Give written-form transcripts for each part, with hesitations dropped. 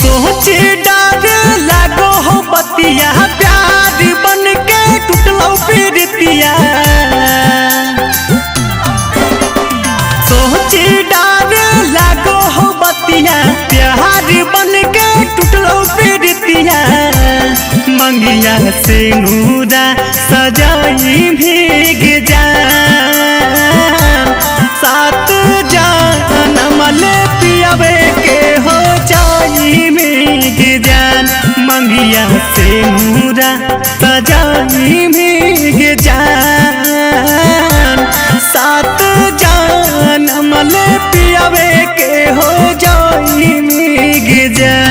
सोच डर लागो हो बतिया प्यार बन के टूटलो प्रीतिया। सोच डर लागो हो बतिया प्यार बन के टूटलो प्रीतिया। मंगिया से नूरा सजाई भीग जान सात जन्म ले पियावे के हो जाई भीग जान। मंगिया से नूरा सजाई भीग जान सात जन्म ले पियावे के हो जाई भीग जान।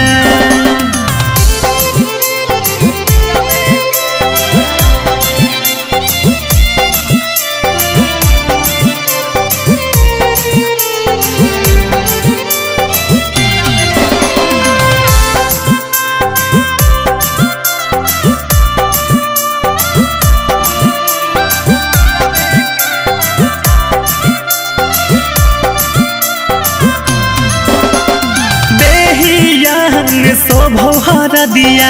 शोभा दिया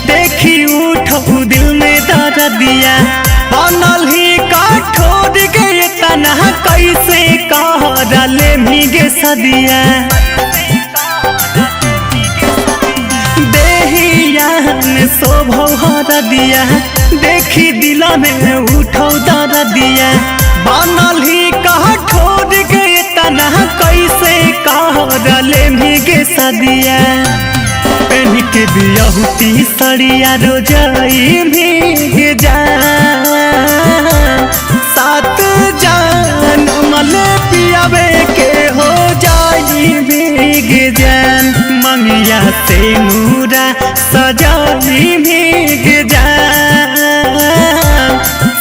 देखी उठो दिल में दर्द दिया। बनल ही कठोर गए तना कैसे कह डाले भीगे सदिया। देहिया में शोभा दिया देखी दिल में उठो दर्द दिया। बनल ही कठोर गए तना कैसे कह डाले भीगे सदिया। पहन के बियाहुती सड़िया रोजाई भीग जान सात जन्म ले पियावे के हो जाई भीग जान। मंगिया से नूरा सजाई भीग जान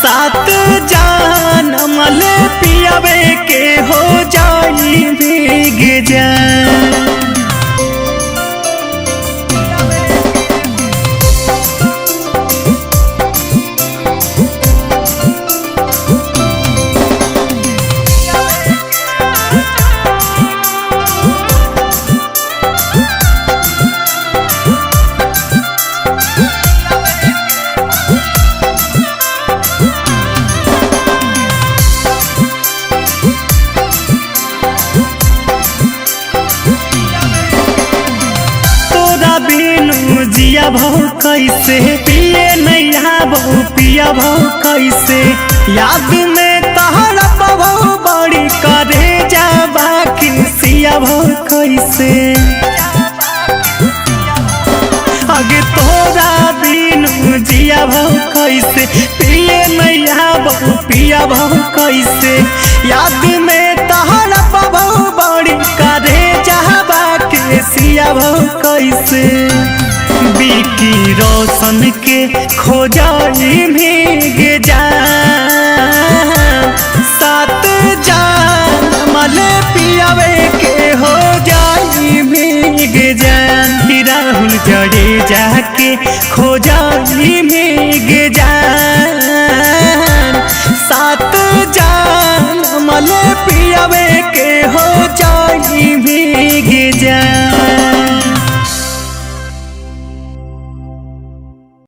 सात जन्म ले पियावे के हो जाई भीग जान। जिया भाव कैसे पिए नैया बहु पिया भाव कैसे याद में तहरा भाव बड़ी करे जाबा सिया भाव कैसे। आगे तोरा बिनु जिया भाव कैसे पिए नैया बहु पिया भाव कैसे याद में तहरा भाव बड़ी करे जाबा सिया भाव कैसे। बीकी रोशन के खोजाई भीग जान सात जन्म ले पियावे के हो जाई भीग जान। राहुल जड़े जाके खोजाई भीग जान।